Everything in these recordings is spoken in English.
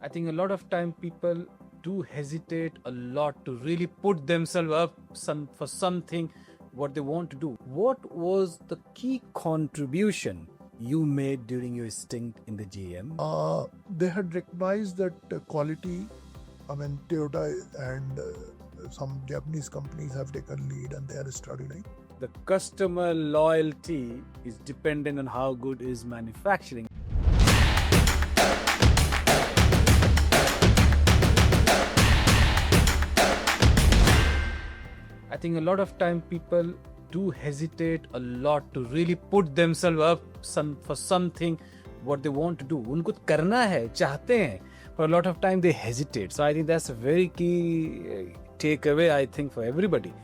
I think a lot of time people do hesitate a lot to really put themselves up for something what they want to do. What was the key contribution you made during your stint in the GM? They had recognized that quality, Toyota and some Japanese companies have taken lead and they are struggling. The customer loyalty is dependent on how good is manufacturing. I think a lot of time people do hesitate a lot to really put themselves up for something what they want to do. उनको करना है, चाहते हैं, but a lot of time they hesitate. So I think that's a very key takeaway, I think, for everybody.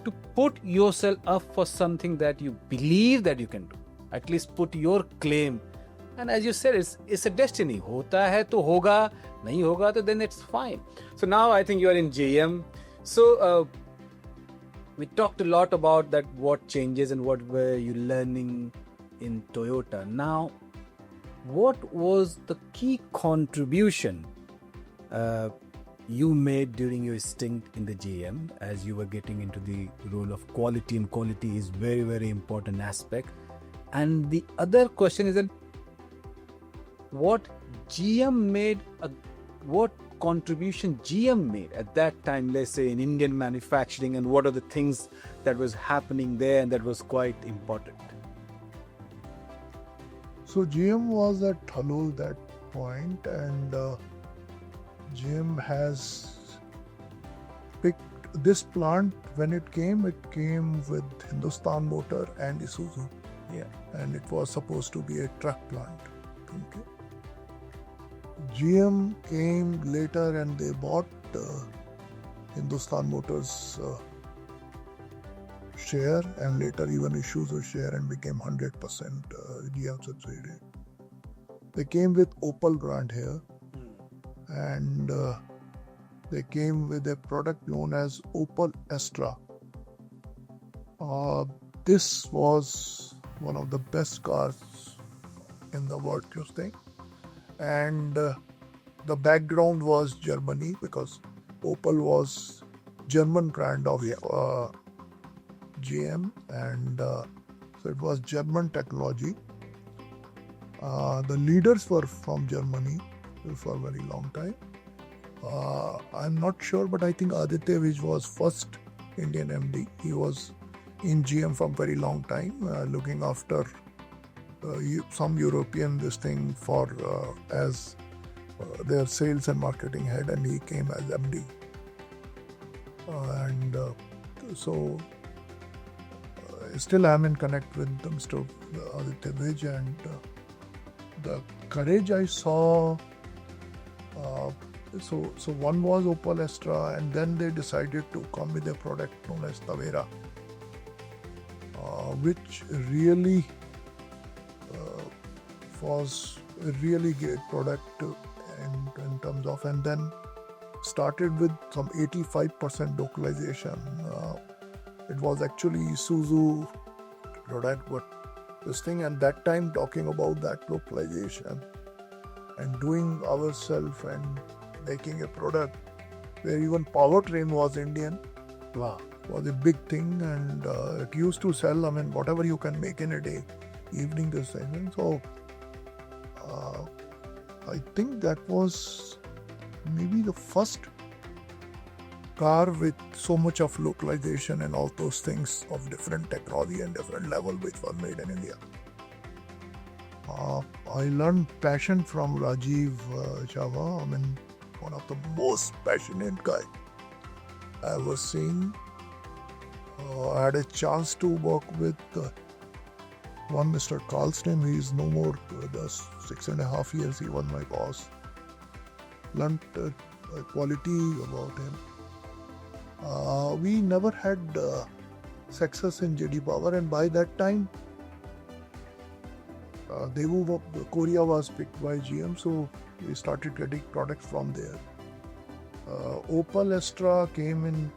To put yourself up for something that you believe that you can do. At least put your claim. And as you said, it's a destiny. होता है तो होगा, नहीं होगा तो then it's fine. So now I think you are in JM. So we talked a lot about that, what changes and what were you learning in Toyota. Now, what was the key contribution you made during your stint in the GM as you were getting into the role of quality, and quality is very, very important aspect. And the other question is that what contribution GM made at that time, let's say in Indian manufacturing, and what are the things that was happening there and that was quite important? So GM was at Halol that point, and GM has picked this plant. When it came with Hindustan Motor and Isuzu. Yeah. And it was supposed to be a truck plant. Okay. GM came later and they bought Hindustan Motors share, and later even Isuzu share, and became 100% GM subsidiary. They came with Opel brand here, and they came with a product known as Opel Astra. This was one of the best cars in the world, you think? And the background was Germany, because Opel was German brand of GM, and so it was German technology. The leaders were from Germany for a very long time. I'm not sure, but I think Aditya Vij was first Indian MD. He was in GM for a very long time, looking after some European as their sales and marketing head, and he came as MD. So still I'm in connect with Mr. Aditya Vij, and the courage I saw. So one was Opel Astra, and then they decided to come with a product known as Tavera, which really was a really great product in terms of, and then started with some 85% localization. It was actually Isuzu product, but this thing, and that time talking about that localization and doing ourselves and making a product where even powertrain was Indian. Wow. Was a big thing, and it used to sell, whatever you can make in a day, evening to seven. So I think that was maybe the first car with so much of localization and all those things of different technology and different level which was made in India. I learned passion from Rajiv Chava. One of the most passionate guy I ever seen. I had a chance to work with one Mr. Carlstein. He is no more. The 6.5 years he was my boss. Learned quality about him. We never had success in JD Power, and by that time, Korea was picked by GM, so we started getting products from there. Opel Astra came in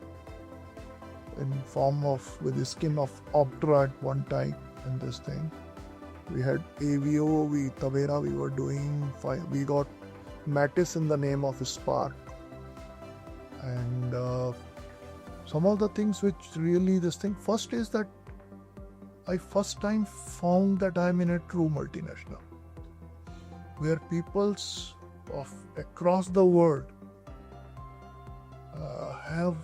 form of with the skin of Optra at one time in this thing. We had AVO, Tavera we were doing. We got Mattis in the name of Spark. And some of the things which really this thing, first is that I first time found that I'm in a true multinational, where peoples of across the world have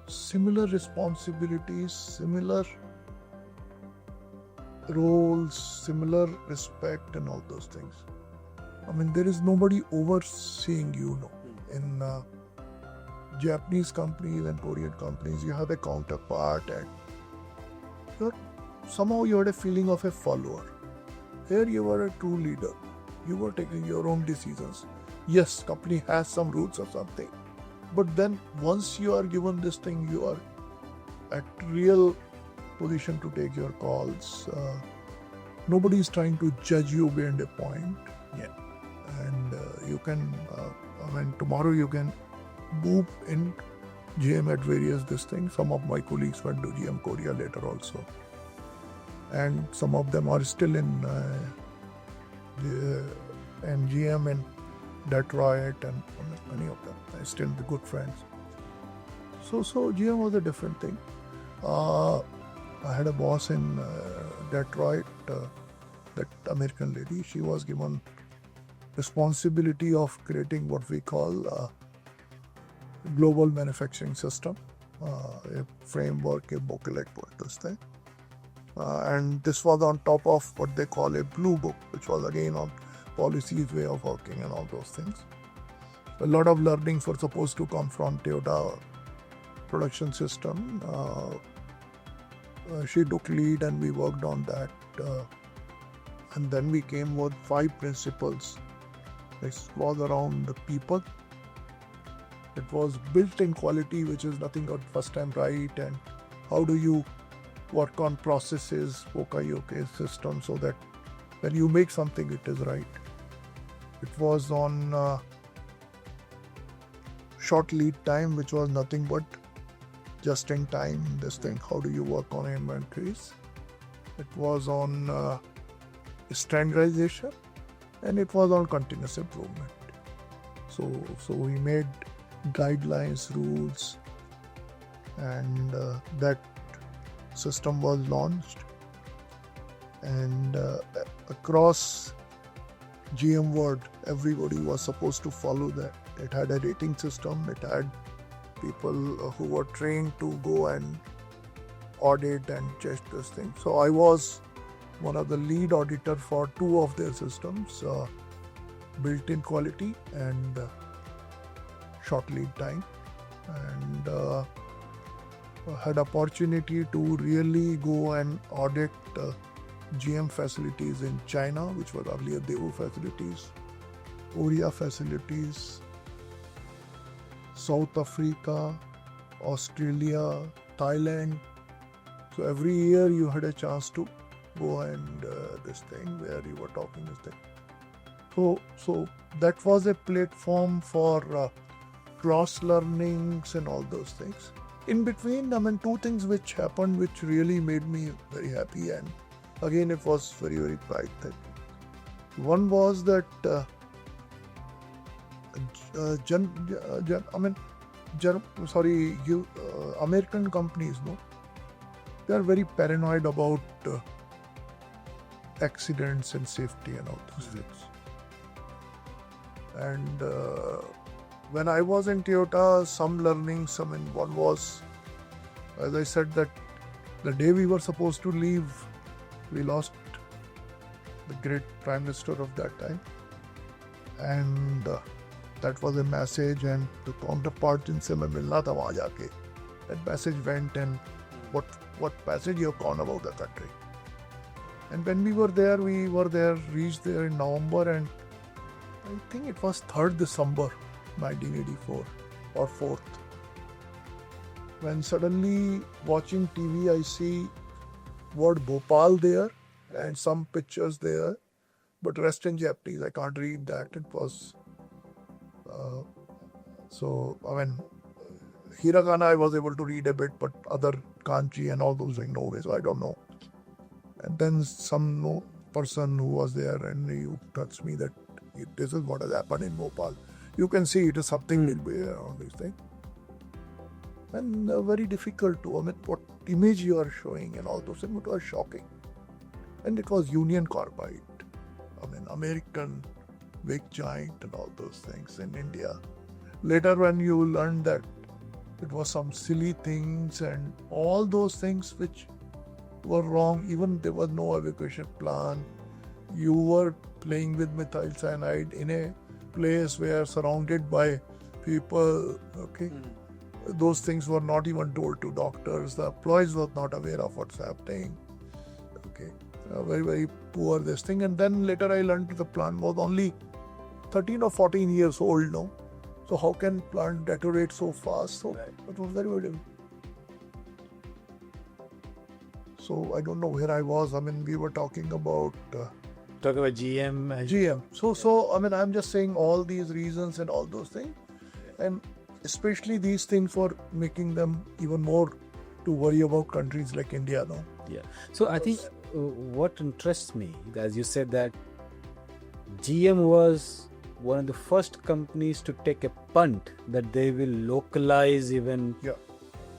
similar responsibilities, similar roles, similar respect and all those things. I mean, there is nobody overseeing you, no. In Japanese companies and Korean companies, you have a counterpart and somehow you had a feeling of a follower. Here you were a true leader. You were taking your own decisions. Yes, company has some rules or something. But then once you are given this thing, you are at real position to take your calls. Nobody is trying to judge you beyond a point. Yeah. And you can, tomorrow you can move in GM at various this thing. Some of my colleagues went to GM Korea later also. And some of them are still in GM in Detroit, and many of them are still the good friends. So GM was a different thing. I had a boss in Detroit, that American lady. She was given responsibility of creating what we call a global manufacturing system, a framework, a booklet, this thing. And this was on top of what they call a blue book, which was again on policies, way of working and all those things. A lot of learnings were supposed to come from Toyota production system. She took lead and we worked on that. And then we came with 5 principles. This was around the people. It was built-in quality, which is nothing but first time right, and how do you work on processes, okay system, so that when you make something, it is right. It was on short lead time, which was nothing but just in time, this thing, how do you work on inventories. It was on standardization, and it was on continuous improvement. So we made guidelines, rules, and that system was launched, and across GM world, everybody was supposed to follow that. It had a rating system. It had people who were trained to go and audit and check this thing. So I was one of the lead auditor for 2 of their systems, built-in quality and short lead time, and had opportunity to really go and audit GM facilities in China, which were earlier Daewoo facilities, Korea facilities, South Africa, Australia, Thailand. So every year you had a chance to go and this thing where you were talking this thing. So that was a platform for cross learnings and all those things. In between, 2 things which happened which really made me very happy, and again it was very, very pride thing. One was that American companies, they are very paranoid about accidents and safety and all those things. And when I was in Toyota, some learnings, one was, as I said, that the day we were supposed to leave, we lost the great Prime Minister of that time. And that was a message, and the counterpart jinse main milna tha wahan jaake. That message went, and what message you have gone about the country. And when we were there, reached there in November, and I think it was 3rd December 1984 or 4th. When suddenly watching TV, I see word Bhopal there and some pictures there, but rest in Japanese. I can't read that. It was hiragana I was able to read a bit, but other kanji and all those things, no way, so I don't know. And then some person who was there, and he touched me that This is what has happened in Bhopal. You can see it is something will be around this thing. And very difficult to, what image you are showing and all those things, it was shocking. And it was Union Carbide. American big giant and all those things in India. Later when you learn that it was some silly things and all those things which were wrong, even there was no evacuation plan. You were playing with methyl cyanide in a place where surrounded by people, okay? Those things were not even told to doctors. The employees were not aware of what's happening. Okay, very, very poor this thing. And then later I learned the plant was only 13 or 14 years old, no? So how can plant deteriorate so fast? So it was very, very. So I don't know where I was. We were talking about GM. GM. So I'm just saying all these reasons and all those things, and especially these things for making them even more to worry about countries like India, no? Yeah. So I think what interests me, as you said, that GM was one of the first companies to take a punt that they will localize even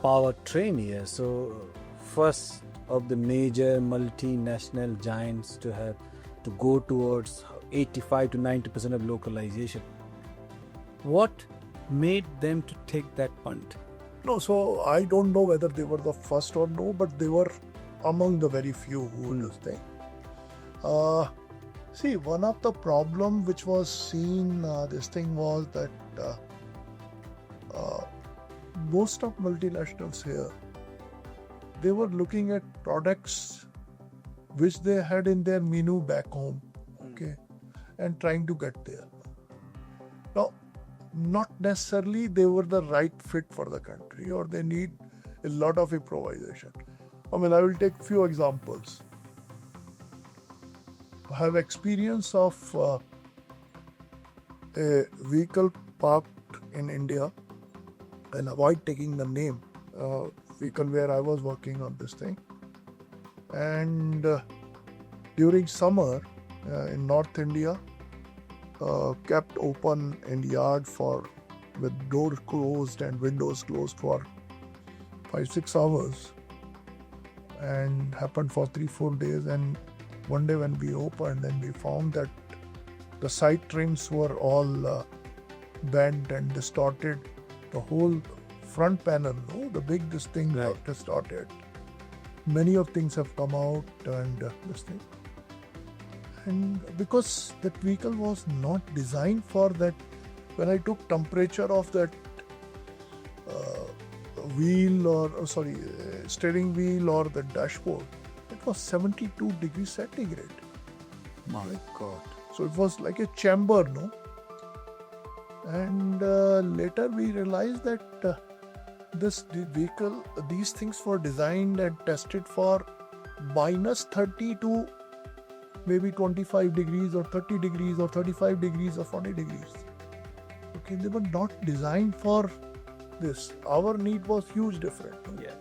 powertrain here. So first of the major multinational giants to have to go towards 85 to 90% of localization. What made them to take that punt? No, so I don't know whether they were the first or no, but they were among the very few who would think. See, one of the problem which was seen, this thing was that most of multinationals here, they were looking at products which they had in their menu back home, okay, and trying to get there. Now, not necessarily they were the right fit for the country, or they need a lot of improvisation. I will take few examples. I have experience of a vehicle parked in India, and avoid taking the name, vehicle where I was working on this thing. And during summer in North India, kept open in yard with doors closed and windows closed for 5-6 hours, and happened for 3-4 days. And one day when we opened, and we found that the side trims were all bent and distorted. The whole front panel, the big this thing got distorted. Many of things have come out, and this thing. And because that vehicle was not designed for that, when I took temperature of that steering wheel or the dashboard, it was 72 degrees centigrade. My God. So it was like a chamber, no? And later we realized that this vehicle, these things were designed and tested for minus 30 to maybe 25 degrees or 30 degrees or 35 degrees or 40 degrees. Okay, they were not designed for this. Our need was huge different. Yeah.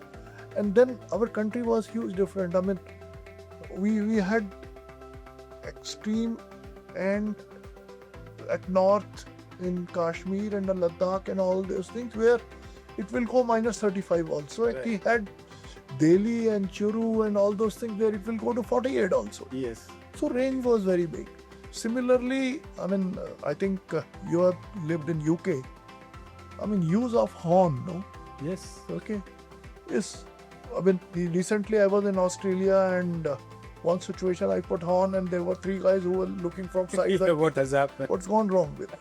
And then our country was huge different. We had extreme and at north in Kashmir and Ladakh and all those things where it will go minus 35 also. Right. We had Delhi and Churu and all those things where it will go to 48 also. Yes. So range was very big. Similarly, I think you have lived in UK. Use of horn, no? Yes. Okay. Yes. Recently I was in Australia, and one situation I put horn, and there were 3 guys who were looking from side. What has happened? What's gone wrong with it?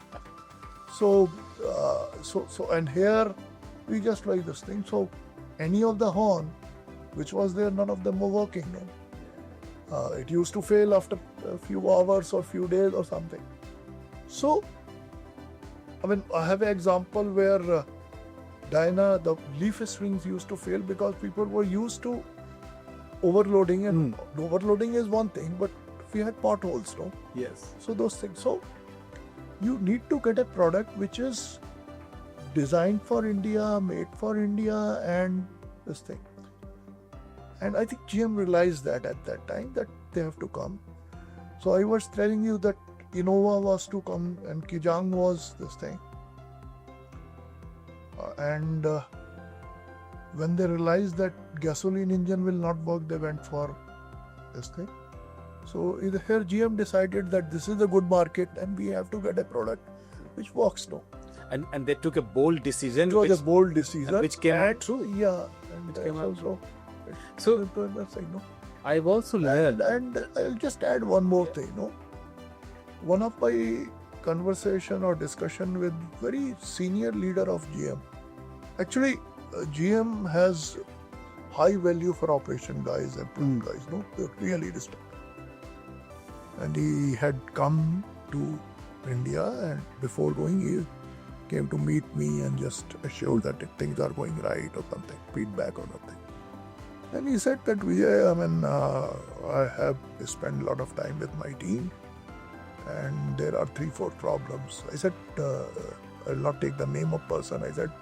So and here we just like this thing. So any of the horn which was there, none of them were working. No? It used to fail after a few hours or few days or something. So, I have an example where Diana, the leaf springs used to fail because people were used to overloading, and overloading is one thing, but we had potholes, no? Yes. So those things. So you need to get a product which is designed for India, made for India, and this thing. And I think GM realized that at that time that they have to come. So I was telling you that Innova was to come and Kijang was this thing. And when they realized that gasoline engine will not work, they went for this thing. So here GM decided that this is a good market and we have to get a product which works now. And they took a bold decision. It was a bold decision. Which came out true. Yeah. Which came out true. So, I've also learned. And I'll just add one more thing. One of my conversation or discussion with very senior leader of GM. Actually, GM has high value for operation guys and plant guys. They're really respect. And he had come to India, and before going, he came to meet me and just assured that things are going right or something, feedback or something. And he said that Vijay, I have spent a lot of time with my team and there are 3-4 problems. I said, I'll not take the name of person. I said,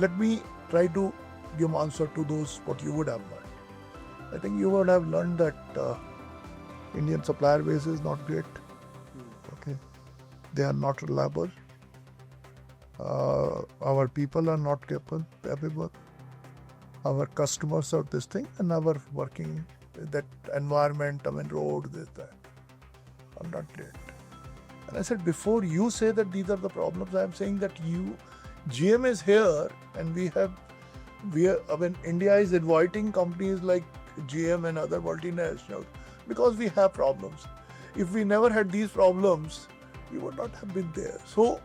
let me try to give answer to those what you would have learned. I think you would have learned that Indian supplier base is not great. Okay, they are not reliable. Our people are not capable. Our customers are this thing, and our working that environment, road, this, that, are not great. And I said, before you say that these are the problems, I am saying that GM is here, and India is inviting companies like GM and other multinationals because we have problems. If we never had these problems, we would not have been there. So,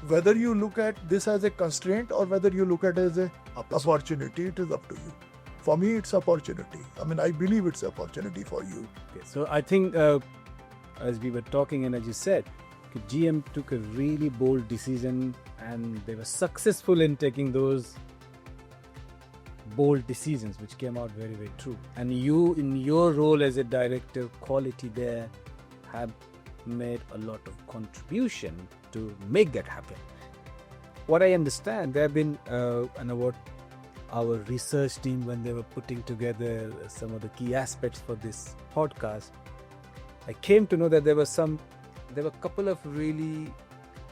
whether you look at this as a constraint or whether you look at it as an opportunity, it is up to you. For me, it's opportunity. I believe it's opportunity for you. Okay, so I think, as we were talking and as you said, GM took a really bold decision and they were successful in taking those bold decisions, which came out very, very true. And you, in your role as a director of quality there, have made a lot of contribution to make that happen. What I understand, there have been, what our research team, when they were putting together some of the key aspects for this podcast, I came to know that there were a couple of really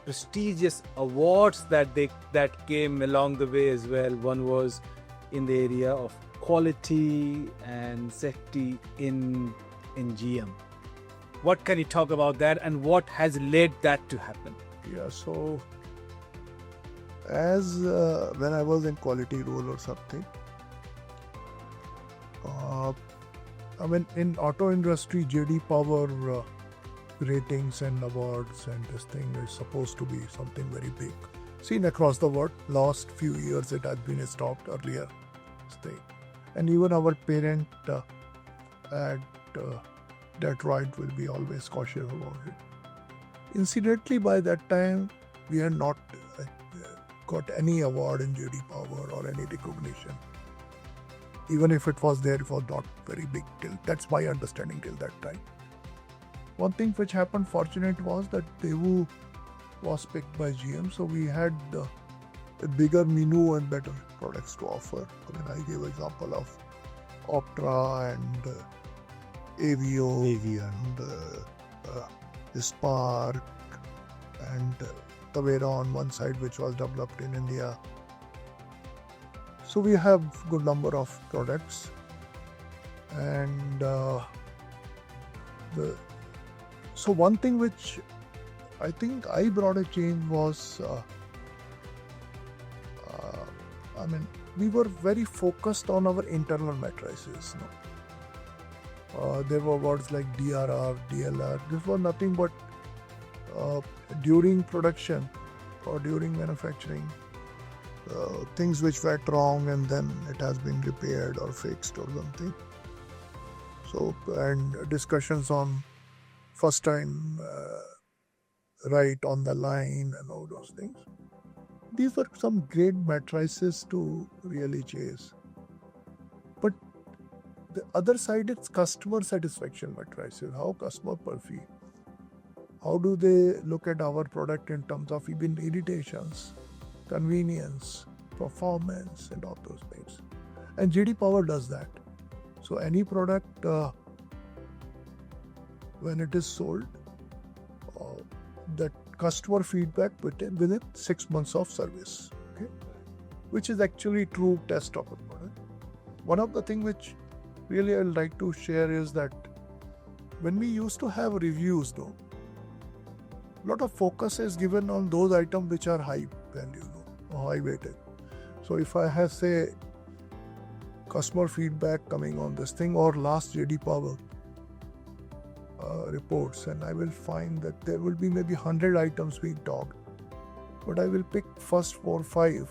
prestigious awards that came along the way as well. One was in the area of quality and safety in GM. What can you talk about that, and what has led that to happen? Yeah, so as when I was in quality role or something, in auto industry, JD Power ratings and awards and this thing is supposed to be something very big, seen across the world. Last few years it has been stopped earlier. And even our parent at Detroit will be always cautious about it. Incidentally, by that time, we had not got any award in JD Power or any recognition. Even if it was there, it was not very big till. That's my understanding till that time. One thing which happened, fortunate, was that Daewoo was picked by GM, so we had a bigger menu and better products to offer. I gave example of Optra and Avio and Spark and Tavera on one side, which was developed in India. So we have good number of products, and so one thing which I think I brought a change was, we were very focused on our internal matrices. There were words like DRR, DLR. This was nothing but during production or during manufacturing, things which went wrong and then it has been repaired or fixed or something. So, and discussions on first time right on the line and all those things. These were some great matrices to really chase. But the other side, it's customer satisfaction matrices. How customer perceive? How do they look at our product in terms of even irritations, convenience, performance, and all those things? And JD Power does that. So any product when it is sold, that customer feedback within 6 months of service, okay, which is actually true test of a product. One of the things which really I'd like to share is that when we used to have reviews, though, a lot of focus is given on those items which are high value, or high weighted. So if I have, say, customer feedback coming on this thing or last JD Power reports, and I will find that there will be maybe 100 items being talked, but I will pick first 4 or 5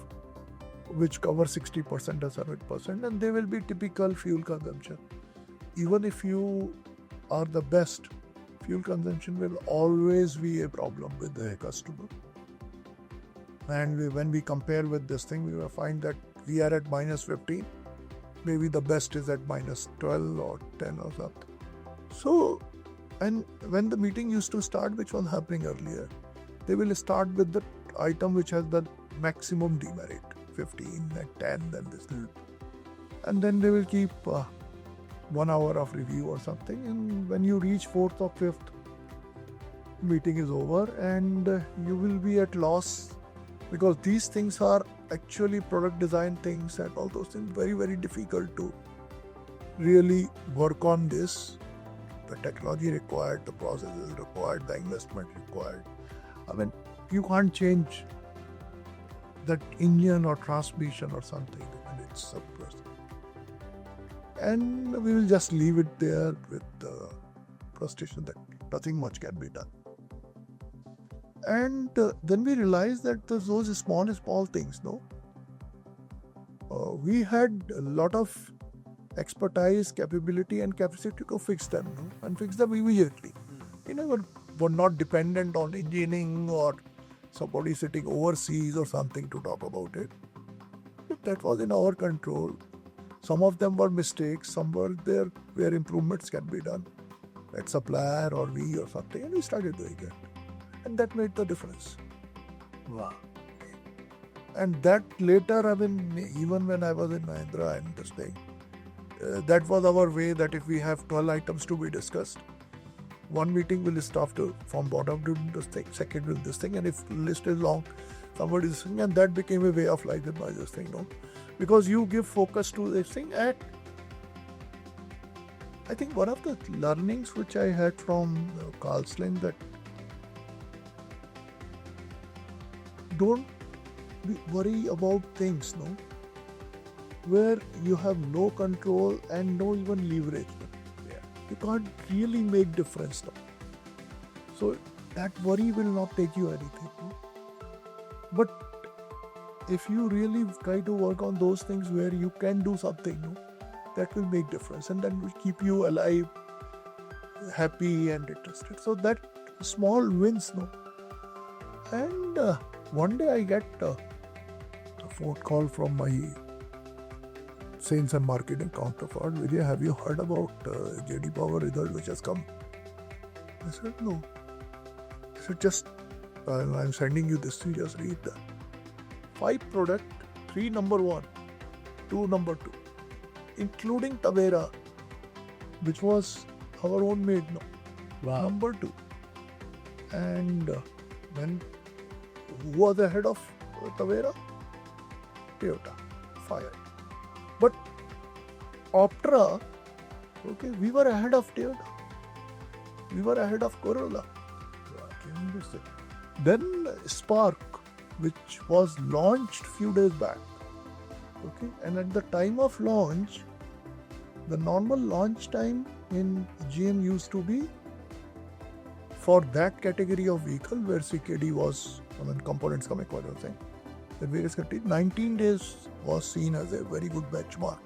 which cover 60% or 70%, and they will be typical fuel consumption. Even if you are the best, fuel consumption will always be a problem with the customer. And when we compare with this thing, we will find that we are at -15. Maybe the best is at -12 or 10 or something. So, and when the meeting used to start, which was happening earlier, they will start with the item which has the maximum demerit, 15 and 10 and this. And then they will keep 1 hour of review or something. And when you reach 4th or 5th, meeting is over and you will be at loss, because these things are actually product design things and all those things, very, very difficult to really work on this. The technology required, the processes required, the investment required. I mean, you can't change that engine or transmission or something when it's suppressed. And we will just leave it there with the frustration that nothing much can be done. And then we realized that those small things, we had a lot of expertise, capability and capacity to fix them, and fix them immediately. Were not dependent on engineering or somebody sitting overseas or something to talk about it. But that was in our control. Some of them were mistakes, some were there where improvements can be done at supplier or we or something, and we started doing it. And that made the difference. Wow. And that later, I mean, even when I was in Mahindra and this thing, that was our way, that if we have 12 items to be discussed, one meeting will start from bottom to this thing, second will this thing, and if the list is long, somebody is saying, and that became a way of life in my this thing, because you give focus to this thing. And I think one of the learnings which I had from Carl Sling, that don't worry about things, where you have no control and no even leverage. You can't really make difference now. So that worry will not take you anything. But if you really try to work on those things where you can do something, that will make difference, and that will keep you alive, happy and interested. So that small wins. And one day I get a phone call from my sales and marketing counterpart. Vijay, have you heard about JD Power result which has come? I said, no. He said, just, I'm sending you this, you just read that. 5 product, 3 number 1, 2 number 2, including Tavera, which was our own made Wow. number 2. And then who was ahead of Tavera? Toyota, fired. But Optra, okay, we were ahead of Toyota. We were ahead of Corolla. Then Spark, which was launched few days back. Okay, and at the time of launch, the normal launch time in GM used to be, for that category of vehicle where CKD was, components coming quite a thing, the various countries, 19 days was seen as a very good benchmark,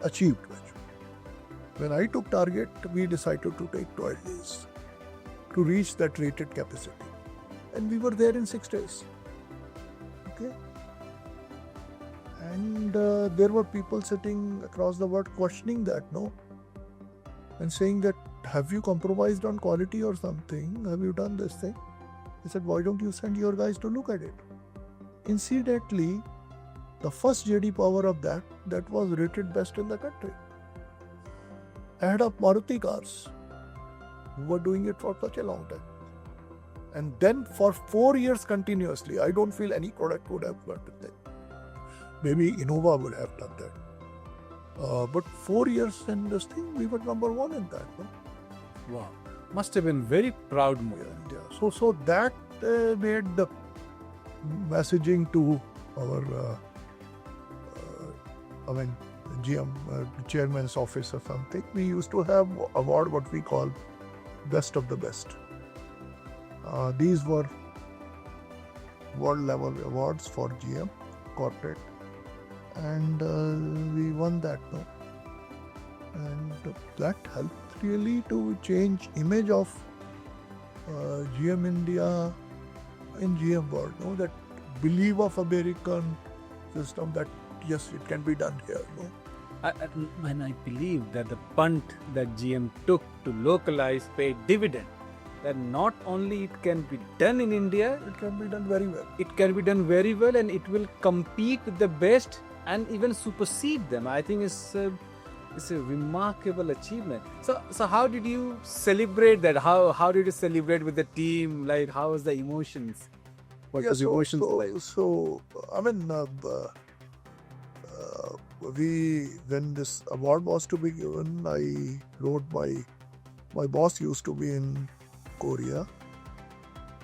achieved benchmark. When I took target, we decided to take 12 days to reach that rated capacity. And we were there in 6 days. Okay. And there were people sitting across the world questioning that, and saying that, have you compromised on quality or something? Have you done this thing? I said, why don't you send your guys to look at it? Incidentally, the first JD Power of that was rated best in the country, ahead of Maruti cars. who were doing it for such a long time. And then for 4 years continuously, I don't feel any product would have done that. Maybe Innova would have done that. But 4 years in this thing, we were number one in that. No? Wow. Must have been very proud moment. Yeah. So that made the messaging to our, GM, chairman's office or something. We used to have award what we call best of the best. These were world level awards for GM corporate, and we won that. No? And that helped really to change image of GM India in GM world. No? That belief of American system that yes, it can be done here. No? And I believe that the punt that GM took to localize paid dividend. That not only it can be done in India, it can be done very well. It can be done very well, and it will compete with the best and even supersede them. I think it's a remarkable achievement. So how did you celebrate that? How did you celebrate with the team? Like, how was the emotions? What was the emotions like? So when this award was to be given, I wrote my boss used to be in Korea,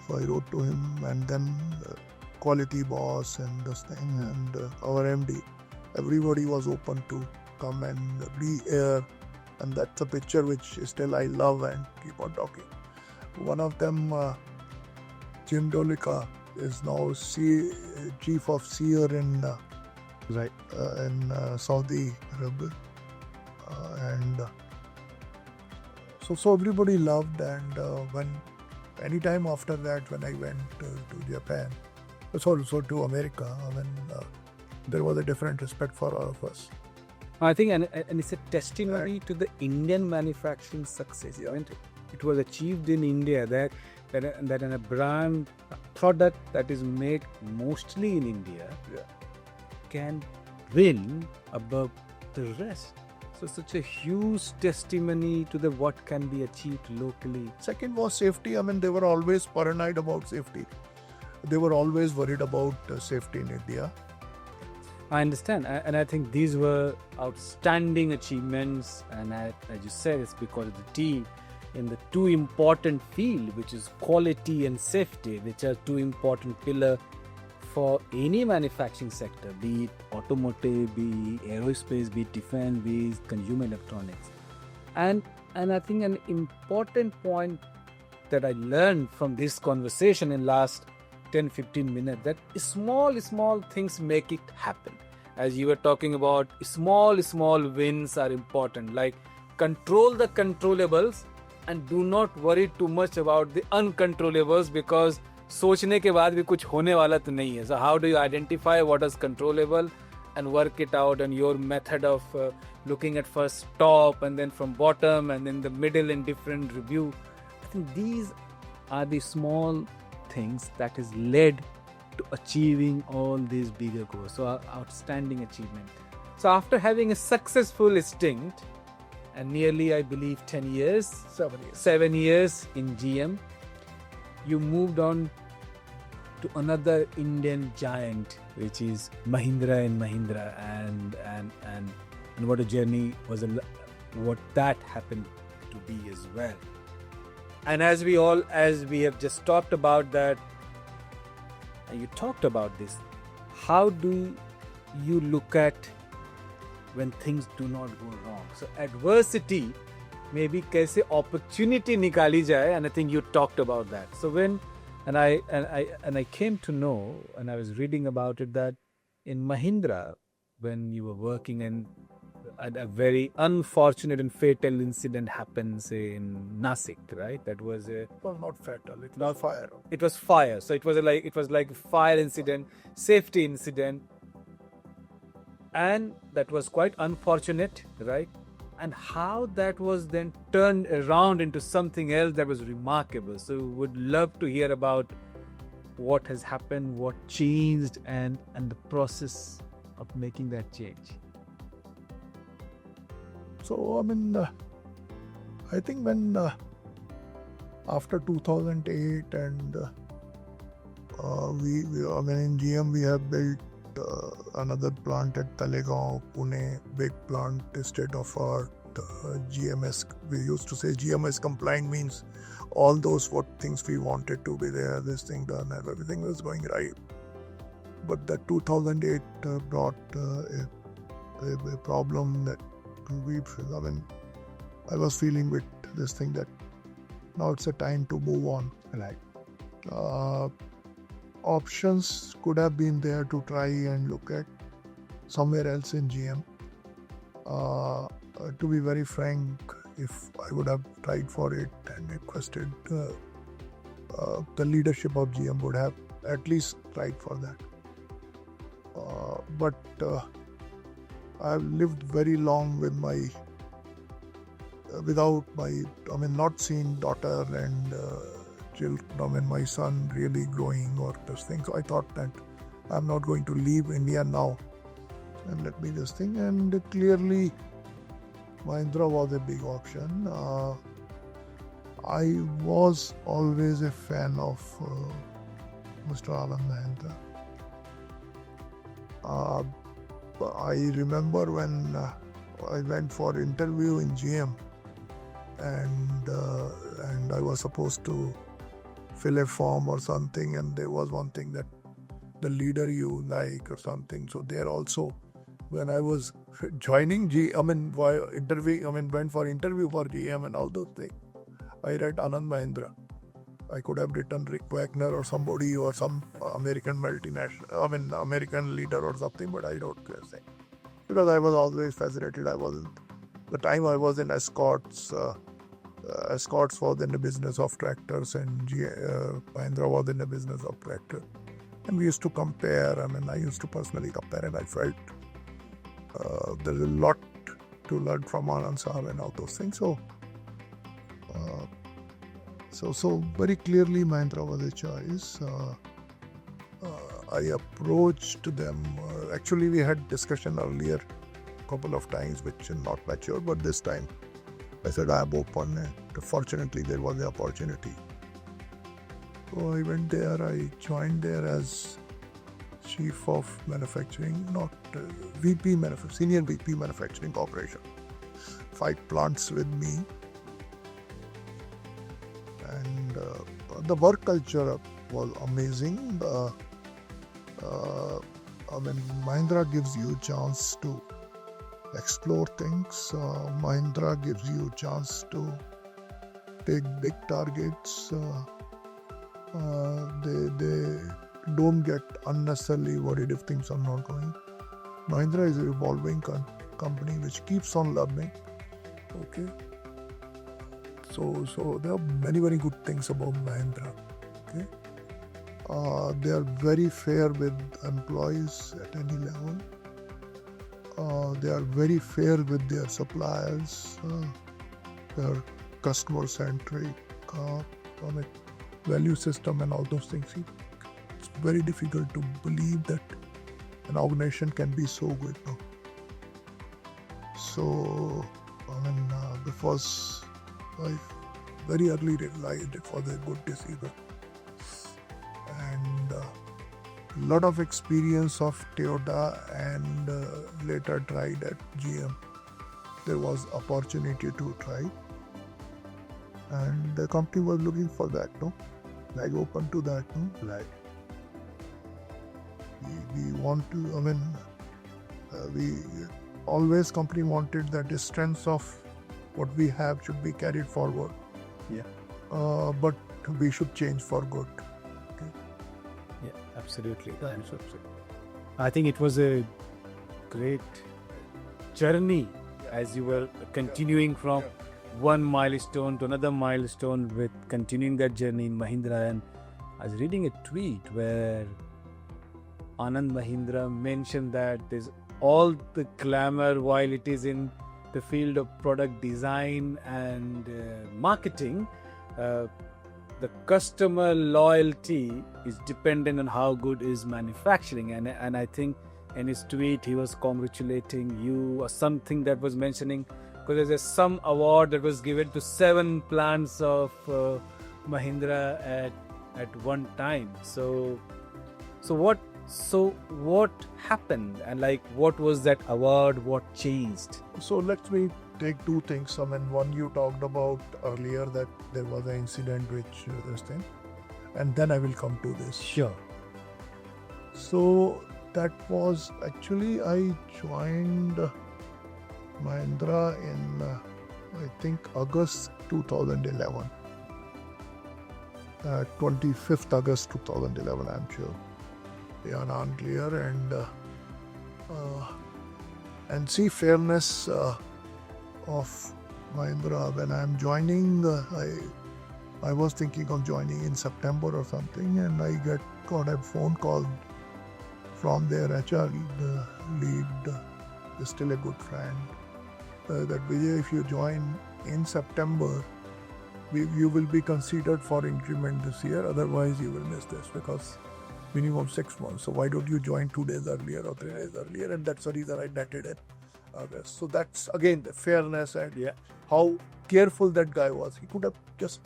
so I wrote to him, and then quality boss and this thing, and our MD, everybody was open to come and be here, and that's a picture which still I love and keep on talking. One of them, Jim Dolika, is now chief of seer in Saudi Arabia, and so everybody loved. And when anytime after that, when I went to Japan, also to America, there was a different respect for all of us. I think, and it's a testimony to the Indian manufacturing success. Yeah. It was achieved in India that in a brand, a product that is made mostly in India, can win above the rest. So such a huge testimony to what can be achieved locally. Second was safety. They were always paranoid about safety. They were always worried about safety in India. I understand, and I think these were outstanding achievements, and as you said, it's because of the team in the two important fields, which is quality and safety, which are two important pillars for any manufacturing sector, be it automotive, be it aerospace, be it defense, be it consumer electronics. And I think an important point that I learned from this conversation in last 10-15 minutes, that small things make it happen. As you were talking about, small wins are important. Like, control the controllables and do not worry too much about the uncontrollables, because सोचने के बाद भी कुछ होने वाला तो नहीं है. So how do you identify what is controllable and work it out, and your method of looking at first top and then from bottom and then the middle in different review. I think these are the small things that has led to achieving all these bigger goals. So outstanding achievement. So after having a successful stint and nearly, I believe, 7 years in GM, you moved on to another Indian giant, which is Mahindra and Mahindra, and what a journey was, what that happened to be as well. And as we have just talked about that, and you talked about this, how do you look at when things do not go wrong? So adversity, maybe kaise opportunity nikali jaye, and I think you talked about that. So when I came to know, and I was reading about it, that in Mahindra, when you were working, and a very unfortunate and fatal incident happened, say, in Nasik, right? That was Well, not fatal. It was fire. It was fire. So it was like a fire incident, safety incident, and that was quite unfortunate, right? And how that was then turned around into something else that was remarkable. So would love to hear about what has happened, what changed, and the process of making that change. So, I think when after 2008, and I mean, in GM we have built another plant at Talegaon, Pune, big plant, state of art. GMS, we used to say GMS compliant means all those what things we wanted to be there, this thing done, and everything was going right. But that 2008 brought a problem that I mean, I was feeling with this thing that now it's a time to move on. Right. Options could have been there to try and look at somewhere else in GM. To be very frank, if I would have tried for it and requested, the leadership of GM would have at least tried for that. But I've lived very long with not seeing daughter and children, my son really growing or this thing. So I thought that I'm not going to leave India now and let me this thing. And clearly, Mahindra was a big option. I was always a fan of Mr. Anand Mahindra. I remember when I went for interview in GM, and I was supposed to fill a form or something, and there was one thing that the leader you like or something. So there also, when I was joining went for interview for GM and all those things, I read Anand Mahindra. I could have written Rick Wagner or somebody or some American multinational, American leader or something, but I don't say. Because I was always fascinated. The time I was in escorts, Escorts was in the business of tractors, and Mahindra was in the business of tractor. And we used to compare. I used to personally compare, and I felt there's a lot to learn from Anand Sahab and all those things. So very clearly Mahindra was a choice. I approached them. Actually, we had discussion earlier a couple of times, which is not mature, but this time I said I am open, and fortunately there was the opportunity. So I went there. I joined there as Chief of Manufacturing, not VP Manufacturing, Senior VP Manufacturing Operation. 5 plants with me. And the work culture was amazing. Mahindra gives you a chance to explore things. Mahindra gives you a chance to take big targets. They don't get unnecessarily worried if things are not going. Mahindra is a evolving company which keeps on learning. Okay. So there are many, very good things about Mahindra. Okay. They are very fair with employees at any level. They are very fair with their suppliers. They are customer-centric. Value system and all those things. It's very difficult to believe that an organization can be so good now. So, because I very early realized it was a good decision. And a lot of experience of Toyota, and later tried at GM. There was opportunity to try. And the company was looking for that, no? Like open to that, no? Right. We want to, we always company wanted that the strengths of what we have should be carried forward. Yeah. But we should change for good. Okay. Yeah, absolutely. I think it was a great journey as you were continuing from one milestone to another milestone with continuing that journey in Mahindra. And I was reading a tweet where Anand Mahindra mentioned that there's all the glamour while it is in the field of product design and marketing. The customer loyalty is dependent on how good is manufacturing. And I think in his tweet he was congratulating you or something that was mentioning, because there's some award that was given to 7 plants of Mahindra at one time. So what happened, and like what was that award? What changed? So let me take two things. I mean, one you talked about earlier that there was an incident which this thing, and then I will come to this. Sure. So that was actually I joined Mahindra in I think August 2011. 25th August 2011, I'm sure. Yeah, unclear and see fairness of Mahindra. When I'm joining, I was thinking of joining in September or something, and I got a phone call from their HR lead, is still a good friend, that Vijay, if you join in September, you will be considered for increment this year, otherwise you will miss this because minimum 6 months. So why don't you join 2 days earlier or 3 days earlier? And that's the reason I netted in August. So that's again the fairness and how careful that guy was. He could have just,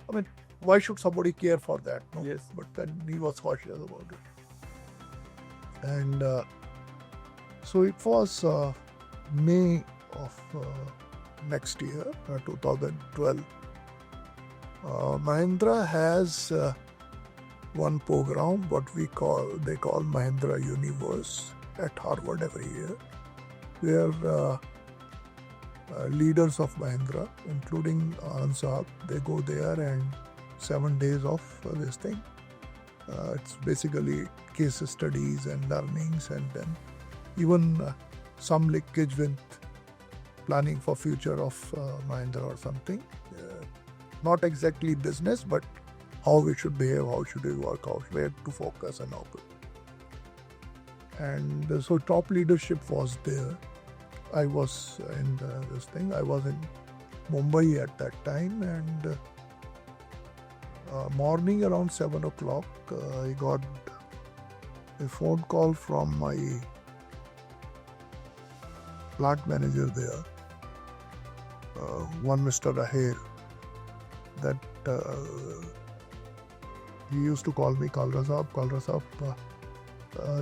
I mean, why should somebody care for that? No? Yes. But then he was cautious about it. And so it was May of next year, 2012. Mahindra has one program, what they call Mahindra Universe at Harvard every year, where leaders of Mahindra, including Anand Saab, they go there and 7 days of this thing. It's basically case studies and learnings, and then even some linkage with planning for future of Mahindra or something. Not exactly business, but how we should behave, how should we work out, where to focus and how. And so top leadership was there. I was in this thing. I was in Mumbai at that time, and morning around 7 o'clock, I got a phone call from my plant manager there, one Mr. Rahir, that he used to call me Kalra Saab,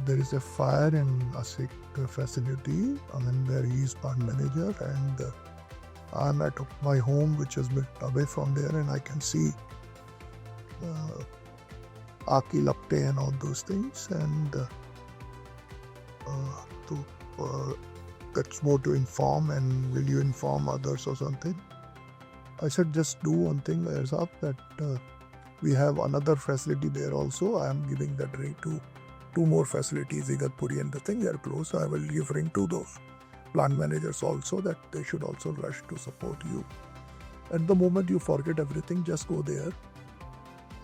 there is a fire in Asik facility, I mean, where he is plant manager, and I'm at my home, which is a bit away from there, and I can see Aki Lapte and all those things, and that's more to inform, and will you inform others or something? I said, just do one thing, Saab, that we have another facility there also. I am giving that ring to 2 more facilities, Igatpuri and the thing, they are close, so I will give ring to those plant managers also, that they should also rush to support you. At the moment you forget everything, just go there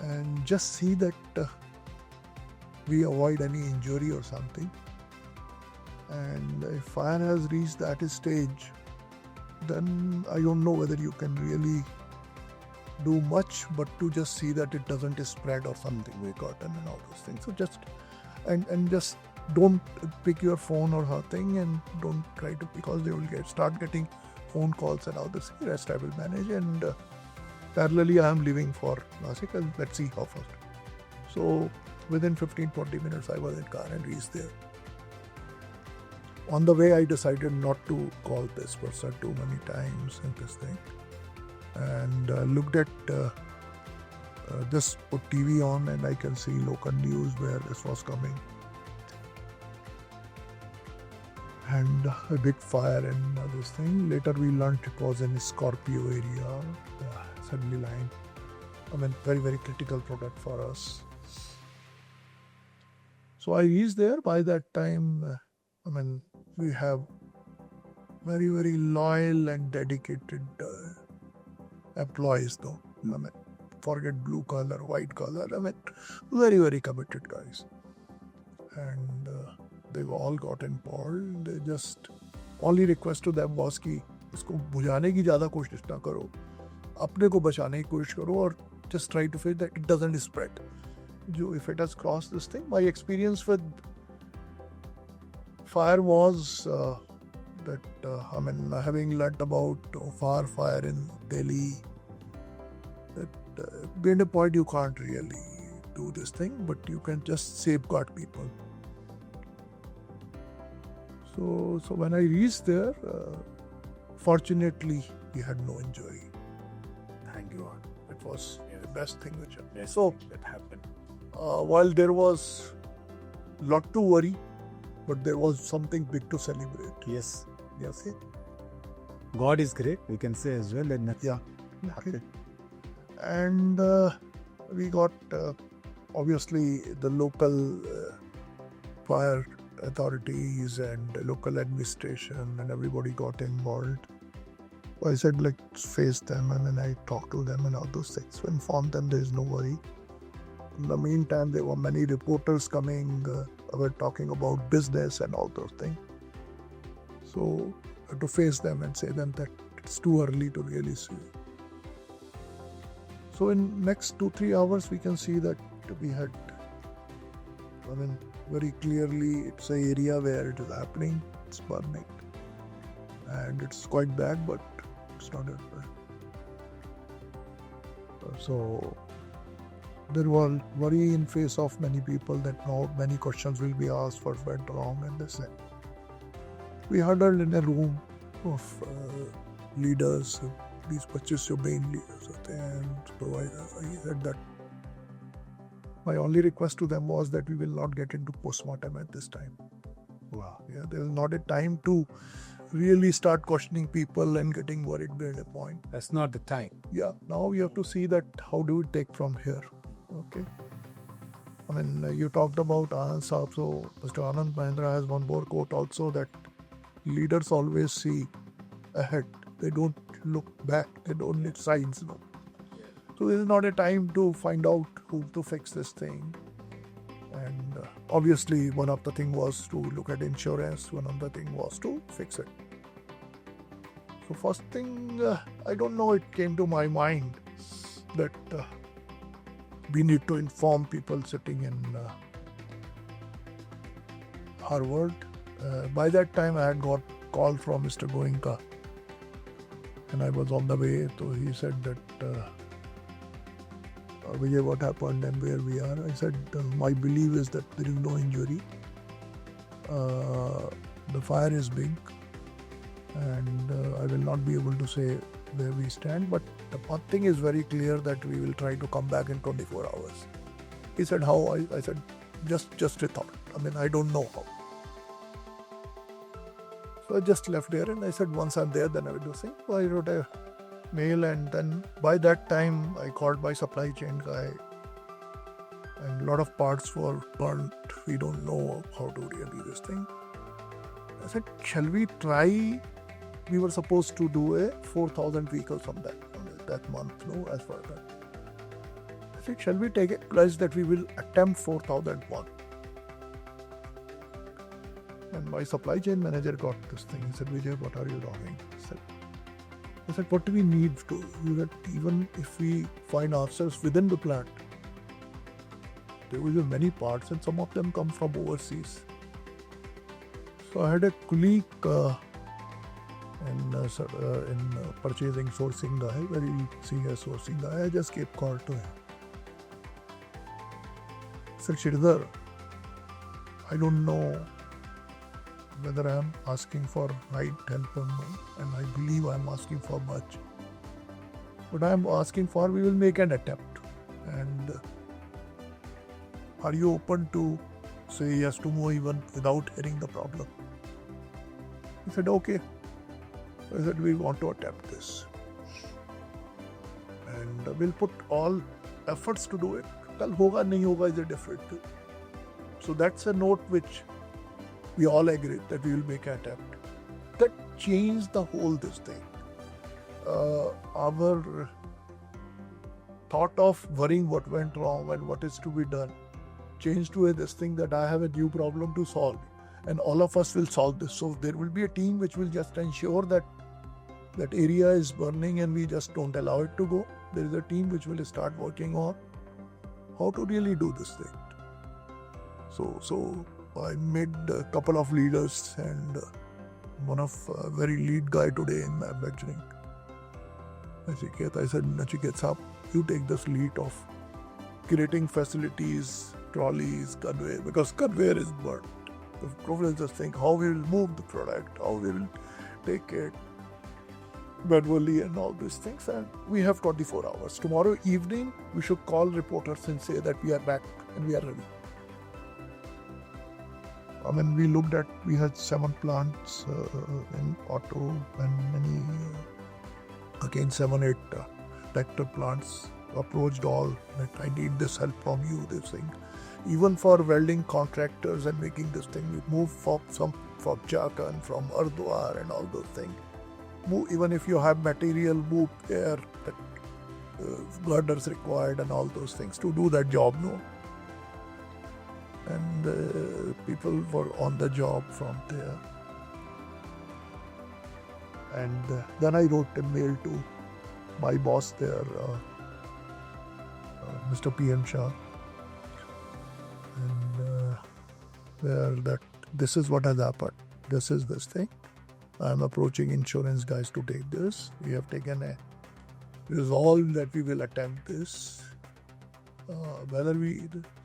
and just see that we avoid any injury or something. And if fire has reached that stage, then I don't know whether you can really do much, but to just see that it doesn't spread or something we got and all those things. So just and just don't pick your phone or her thing, and don't try to, because they will start getting phone calls and all this. Rest I will manage, and parallelly I am leaving for Nasik, and let's see how fast. So within 15-20 minutes I was in car and reached there. On the way I decided not to call this person too many times and this thing, and looked at just put TV on, and I can see local news where this was coming, and a big fire and this thing. Later we learned it was in Scorpio area, assembly line. I mean, very, very critical product for us. So I reached there. By that time, I mean, we have very, very loyal and dedicated employees though. I mean, forget blue collar, white collar. I mean, very, very committed guys. And they've all got involved. They just, only request to them was कि इसको बुझाने की ज़्यादा कोशिश ना करो, अपने को बचाने की कोशिश करो, और just try to feel that it doesn't spread. If it has crossed this thing, my experience with fire was that I mean, having learnt about fire in Delhi, that being a point, you can't really do this thing, but you can just safeguard people. So when I reached there, fortunately, we had no injury. Thank God. It was the best thing which happened. So That happened. while there was lot to worry, but there was something big to celebrate. Yes. Yes. God is great, we can say as well. And Yeah. Okay. And we got obviously the local fire authorities and local administration and everybody got involved. I said, let's face them, and then I talked to them and all those things. So informed them there is no worry. In the meantime, there were many reporters coming, were talking about business and all those things. So I had to face them and say them that it's too early to really see. So in next 2-3 hours, we can see that we had, very clearly it's an area where it is happening, it's burning. And it's quite bad, but it's not that bad. So there was worry in face of many people that now many questions will be asked what went wrong and this and we huddled in a room of leaders, these 25 main leaders होते हैं and supervisors. I said that my only request to them was that we will not get into postmortem at this time. wow. Yeah, there is not a time to really start questioning people and getting worried beyond a point. That's not the time. Yeah, now we have to see that how do we take from here. Okay. You talked about Anand Saab, so Mr. Anand Mahindra has one more quote also that leaders always see ahead. They don't look back. They don't need signs. No. So this is not a time to find out who to fix this thing. And obviously one of the thing was to look at insurance. One of the thing was to fix it. So first thing, I don't know, it came to my mind that we need to inform people sitting in Harvard. By that time I had got call from Mr. Goenka and I was on the way. So he said that Vijay, what happened and where we are. I said my belief is that there is no injury. The fire is big and I will not be able to say where we stand, but the one thing is very clear that we will try to come back in 24 hours. He said, how? I said, just a thought. I don't know how. So I just left there and I said, once I'm there, then I will do things. So I wrote a mail and then by that time I called my supply chain guy and a lot of parts were burnt. We don't know how to really do this thing. I said, shall we try? We were supposed to do a 4,000 vehicles from that month, no, as far as that. I said, shall we take a pledge that we will attempt 4,001? And my supply chain manager got this thing. He said, Vijay, what are you doing? I said, what do we need to do? That even if we find ourselves within the plant, there will be many parts and some of them come from overseas. So I had a colleague in purchasing, sourcing guy, very senior sourcing guy. I just gave call to him. I said, Sridhar, I don't know whether I am asking for right help or no, and I believe I am asking for much. But I am asking for, we will make an attempt. And are you open to say yes to more even without hearing the problem? He said, okay. I said, we want to attempt this. And we'll put all efforts to do it. Kal hoga, nahi hoga is a different thing. So that's a note which we all agree that we will make an attempt. That changed the whole this thing. Our thought of worrying what went wrong and what is to be done changed to this thing that I have a new problem to solve and all of us will solve this. So there will be a team which will just ensure that that area is burning and we just don't allow it to go. There is a team which will start working on how to really do this thing. So I met a couple of leaders and one of very lead guy today in manufacturing. Nachiket, I said, Nachiket Saab, you take this lead of creating facilities, trolleys, conveyor, because conveyor is burnt. The problem is just think how we will move the product, how we will take it manually and all these things. And we have 24 hours. Tomorrow evening, we should call reporters and say that we are back and we are ready. I mean, we had 7 plants in auto and many, again 7, 8 tractor plants. Approached all that I need this help from you, this thing. Even for welding contractors and making this thing, we move from Jharkhand, from Ardwar and all those things. Even if you have material, move there, that girders required and all those things to do that job, no? And people were on the job from there. And then I wrote a mail to my boss there, Mr. P.M. Shah, and that this is what has happened. This is this thing. I am approaching insurance guys to take this. We have taken a resolve that we will attempt this.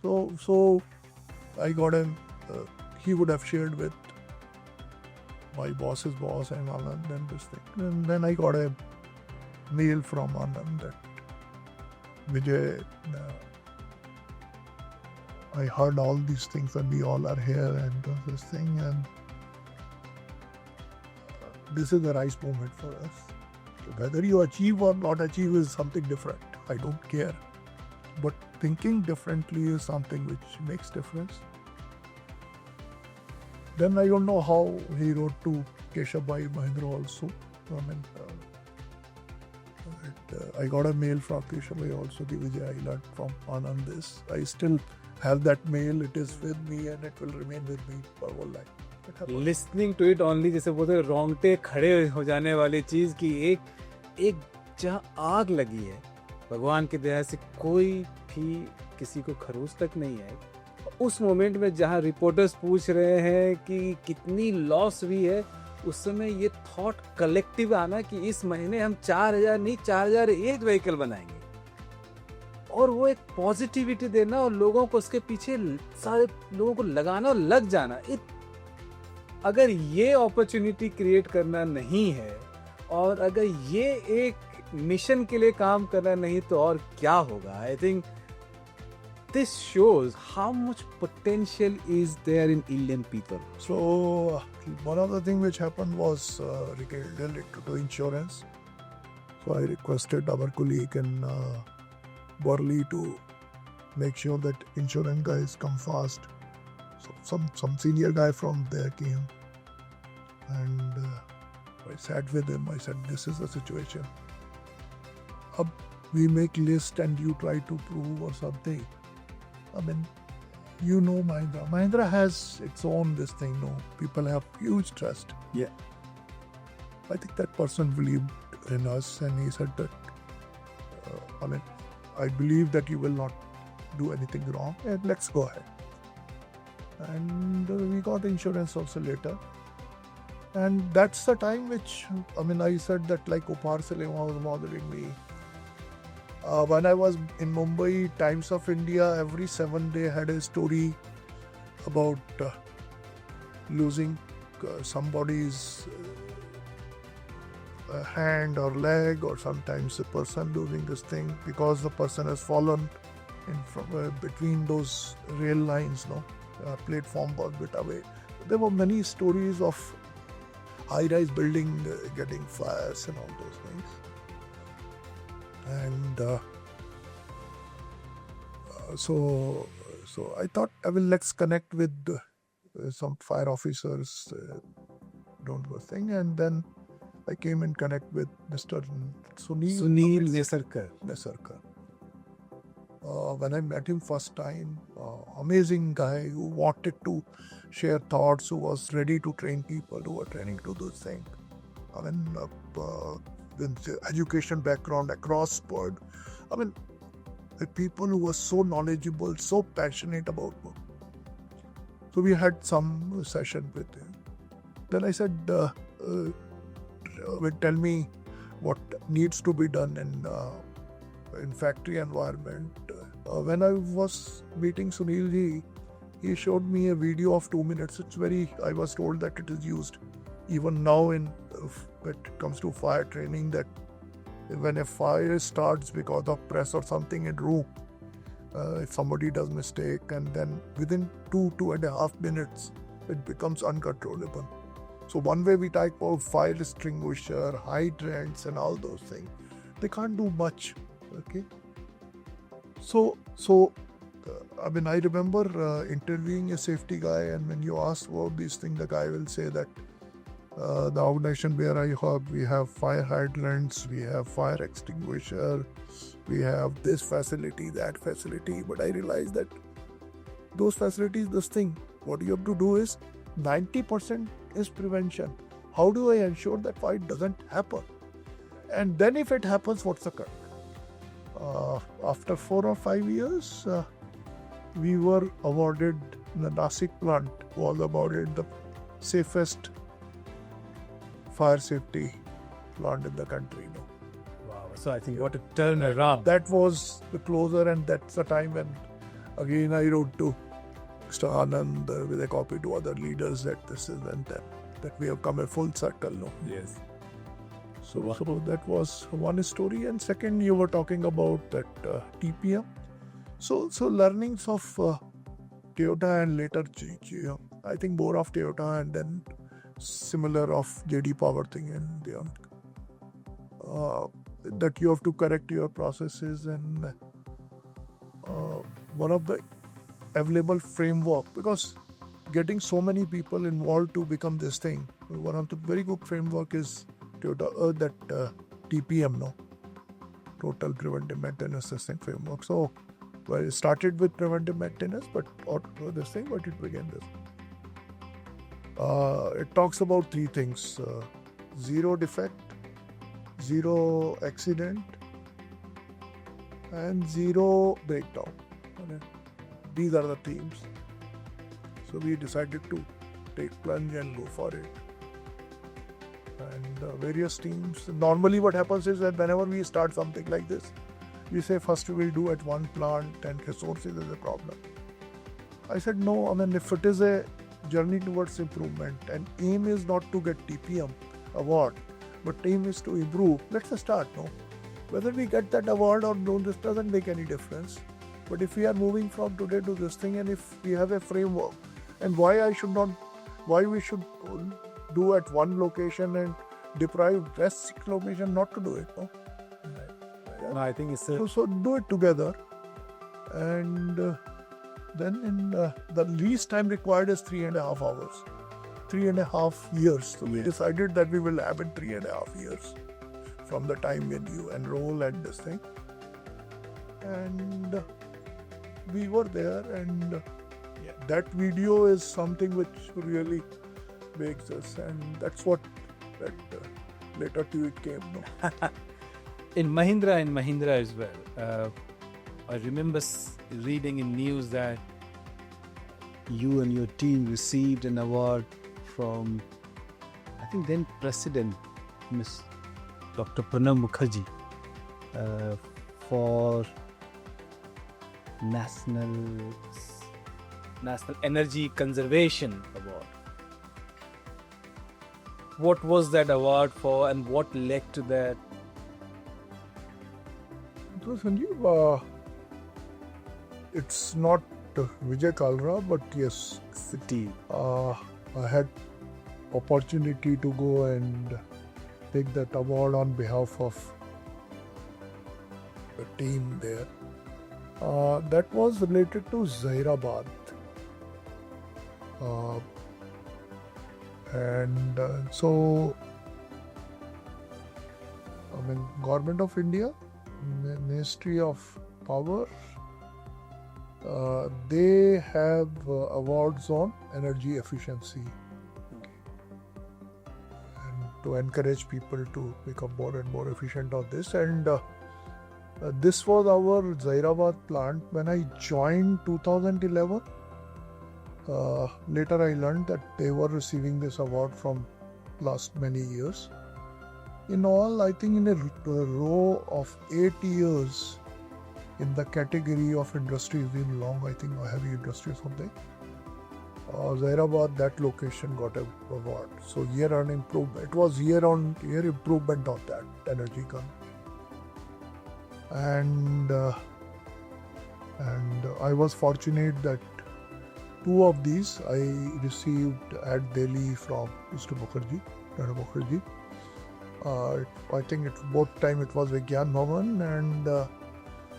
So I got him. He would have shared with my boss's boss and Anand and this thing. And then I got a mail from Anand that Vijay, I heard all these things and we all are here and this thing, and this is the right moment for us. Whether you achieve or not achieve is something different. I don't care. But thinking differently is something which makes difference. Then I don't know how he wrote to Keshabhai Mahindra also. I got a mail from Keshabhai also, the Vijay I learned from Anand this. I still have that mail, it is with me and it will remain with me for whole life. Listening to it only, जैसे बोलते रोंगटे खड़े हो जाने वाली चीज की एक जहाँ आग लगी है, भगवान की दया से कोई भी किसी को खरोच तक नहीं आई. उस मोमेंट में जहाँ रिपोर्टर्स पूछ रहे हैं कि कितनी लॉस हुई है, उस समय ये थॉट कलेक्टिव आना कि इस महीने हम 4000 नहीं 4001 व्हीकल बनाएंगे, और वो एक पॉजिटिविटी देना और लोगों को उसके पीछे सारे लोगों को लगाना और लग जाना. अगर ये अपॉर्चुनिटी क्रिएट करना नहीं है और अगर ये एक मिशन के लिए काम करना नहीं तो और क्या होगा. I think this shows how much potential is there in Indian people. So one of the things which happened was related to insurance. So I requested our colleague in Worli to make sure that insurance guys come fast. So some senior guy from there came, and I sat with him. I said, this is the situation. We make list and you try to prove or something. I mean, you know Mahindra. Mahindra has its own this thing, no? People have huge trust. Yeah. I think that person believed in us and he said that, I believe that you will not do anything wrong and let's go ahead. And we got insurance also later. And that's the time which, I said that like Upar Cinema was bothering me. When I was in Mumbai, Times of India every 7 day had a story about losing somebody's hand or leg, or sometimes a person losing this thing because the person has fallen in between those rail lines, platform was a bit away. There were many stories of high-rise building getting fires and all those things. And so I thought, let's connect with some fire officers, don't go thing. And then I came in connect with Mr. Sunil Nesarkar. When I met him first time, amazing guy who wanted to share thoughts, who was ready to train people who were training to do things. With education background across board. The people who were so knowledgeable, so passionate about work. So we had some session with him. Then I said, tell me what needs to be done, and in factory environment. When I was meeting Sunil ji, he showed me a video of 2 minutes. I was told that it is used even now when it comes to fire training, that when a fire starts because of press or something in room, if somebody does mistake, and then within 2.5 minutes, it becomes uncontrollable. So one way we talk about fire extinguisher, hydrants and all those things. They can't do much, okay? So I remember interviewing a safety guy, and when you ask about these things, the guy will say that the organization where I have, we have fire hydrants, we have fire extinguisher, we have this facility, that facility. But I realized that those facilities, this thing, what you have to do is 90% is prevention. How do I ensure that fire doesn't happen? And then if it happens, what's the cut? After 4 or 5 years, we were awarded, the Nasik plant was awarded the safest fire safety plant in the country. No? Wow. So I think what a turnaround. That was the closer, and that's the time when again I wrote to Mr. Anand with a copy to other leaders that this is and that we have come a full circle. No? Yes. So that was one story. And second, you were talking about that TPM. So learnings of Toyota and later GM. I think more of Toyota and then similar of JD Power thing, and that you have to correct your processes, and one of the available framework, because getting so many people involved to become this thing, one of the very good framework is Toyota, that TPM, no, Total Preventive Maintenance System framework. So it started with preventive maintenance, but this thing, but it began this. It talks about 3 things: zero defect, zero accident, and zero breakdown. Okay. These are the themes. So we decided to take plunge and go for it. And various teams. Normally what happens is that whenever we start something like this, we say first we will do at one plant and resources is a problem. I said no, if it is a journey towards improvement and aim is not to get TPM award, but aim is to improve, let's start, no? Whether we get that award or no, this doesn't make any difference. But if we are moving from today to this thing, and if we have a framework, and why we should do at one location and deprive rest 6 location not to do it, no? No, I think it's so do it together, and then in the least time required is 3.5 hours, 3.5 years. So we decided that we will have it 3.5 years from the time when you enroll at this thing, and we were there, and that video is something which really makes us, and that's what that later to it came. No? In Mahindra as well. I remember reading in news that you and your team received an award from, I think then President Miss Dr. Pranab Mukherjee for National Energy Conservation Award. What was that award for, and what led to that? So Sanjeev, it's not Vijay Kalra, but yes, The team. I had opportunity to go and take that award on behalf of the team there. That was related to Zairabad. So Government of India, Ministry of Power, they have awards on energy efficiency and to encourage people to become more and more efficient on this. And this was our Zairabad plant when I joined 2011. Later I learned that they were receiving this award from last many years. In all, I think in a row of 8 years, in the category of industries we belong, I think a heavy industry or something. Zairabad, that location got a award. So year on improvement. It was year on year improvement on that energy gun. And I was fortunate that two of these I received at Delhi from Mr. Mukherjee, Nana Mukherjee. I think both time it was Vigyan Bhavan, and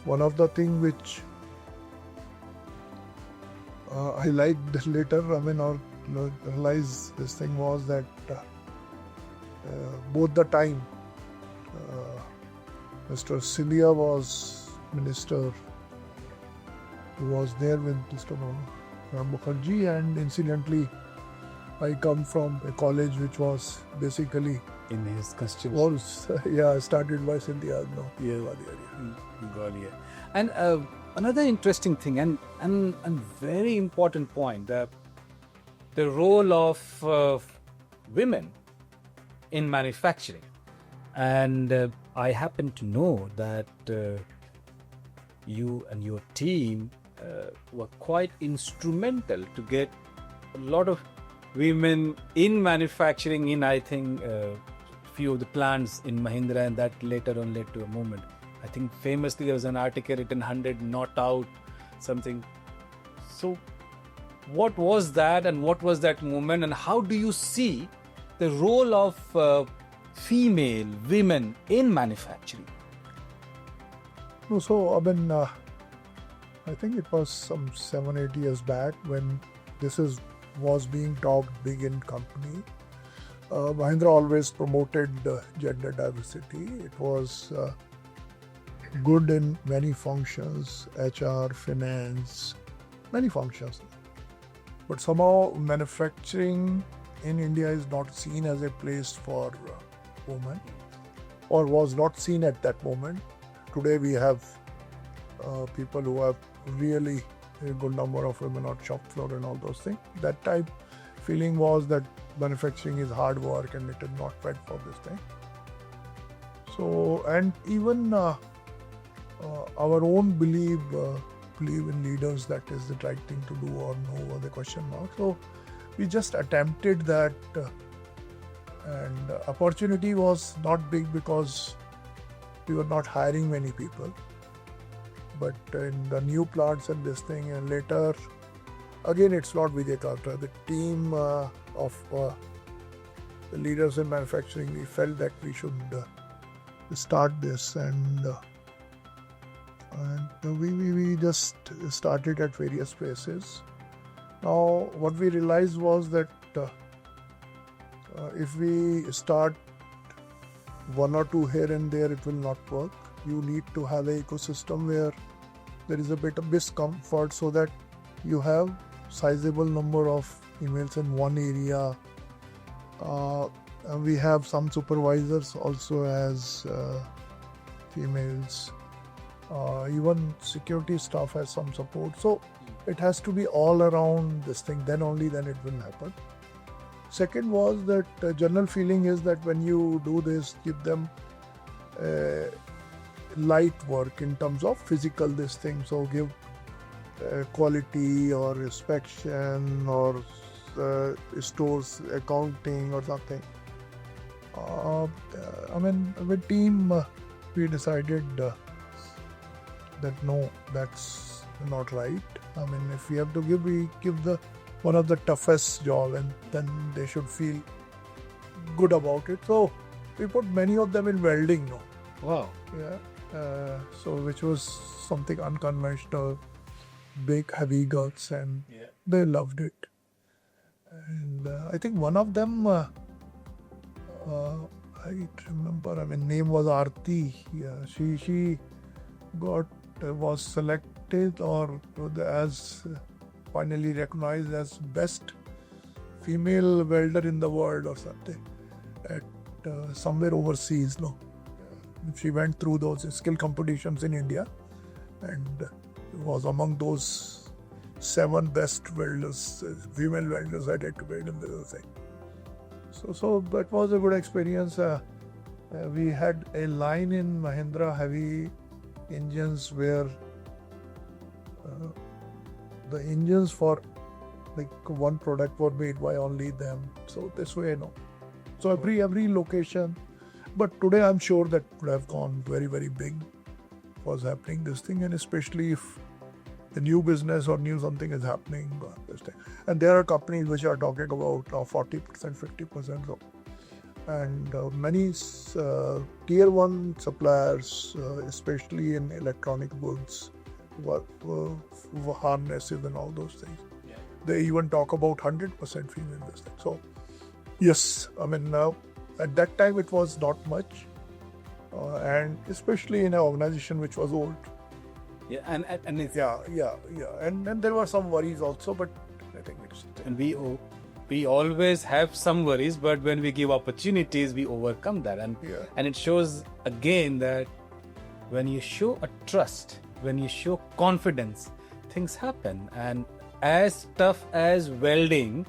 one of the thing which I liked later, or realized this thing was that both the time Mr. Sindhia was minister, who was there with Mr. Mukherjee, and incidentally I come from a college which was basically in his constituency. Started by Sindhia. And another interesting thing and very important point, the role of women in manufacturing. And I happen to know that you and your team were quite instrumental to get a lot of women in manufacturing in, I think, few of the plants in Mahindra, and that later on led to a movement. I think famously there was an article written 100 not out something. So what was that, and what was that movement, and how do you see the role of female women in manufacturing? No, so I think it was some 7-8 years back when this was being talked big in company. Mahindra always promoted gender diversity. It was good in many functions, HR, finance, many functions. But somehow manufacturing in India is not seen as a place for women, or was not seen at that moment. Today we have people who have really a good number of women on shop floor and all those things. That type feeling was that manufacturing is hard work and it is not fit for this thing. So, and even our own belief in leaders, that is the right thing to do or no, was the question mark. So we just attempted that, and opportunity was not big because we were not hiring many people. But in the new plants and this thing, and later, again, it's not Vijay Kalra. The team of the leaders in manufacturing, we felt that we should start this, and we just started at various places. Now, what we realized was that if we start one or two here and there, it will not work. You need to have an ecosystem where there is a bit of discomfort, so that you have sizable number of females in one area. And we have some supervisors also as females. Even security staff has some support. So it has to be all around this thing. Then it will happen. Second was that general feeling is that when you do this, give them light work in terms of physical this thing. So give quality or inspection or stores accounting or something. With team we decided that no, that's not right. If we have to give, we give the one of the toughest job, and then they should feel good about it. So we put many of them in welding now. Wow. Yeah. So which was something unconventional, big heavy guts, and they loved it. And I think one of them, I remember, name was Aarti. Yeah, she was selected or as finally recognized as best female welder in the world or something at somewhere overseas. No, she went through those skill competitions in India and was among those 7 best welders, female welders that had to weld in the thing. So that was a good experience. We had a line in Mahindra heavy engines where the engines for like one product were made by only them. So this way, So every location, but today I'm sure that would have gone very, very big. Was happening this thing, and especially if the new business or new something is happening, this thing. And there are companies which are talking about 40%, 50%. So, and many tier one suppliers, especially in electronic goods, harnesses and all those things. Yeah. They even talk about 100% female this thing. So, yes, I mean, at that time it was not much. And especially in an organization which was old. Yeah, and it's, yeah. And there were some worries also, but I think it's. And we always have some worries, but when we give opportunities, we overcome that, and it shows again that when you show a trust, when you show confidence, things happen. And as tough as welding,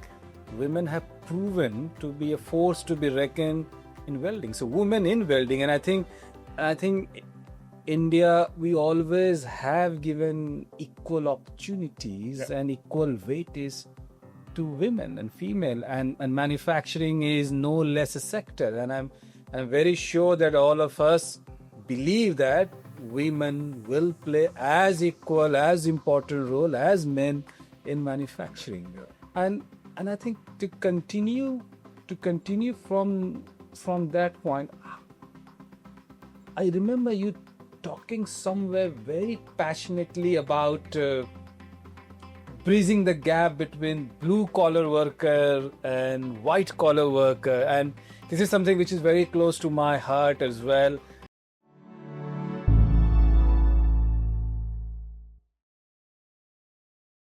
women have proven to be a force to be reckoned in welding. So women in welding, and I think India, we always have given equal opportunities and equal weightage to women and female, and manufacturing is no less a sector. And I'm very sure that all of us believe that women will play as equal, as important role as men in manufacturing. And I think to continue from that point, I remember you talking somewhere very passionately about bridging the gap between blue collar worker and white collar worker, and this is something which is very close to my heart as well.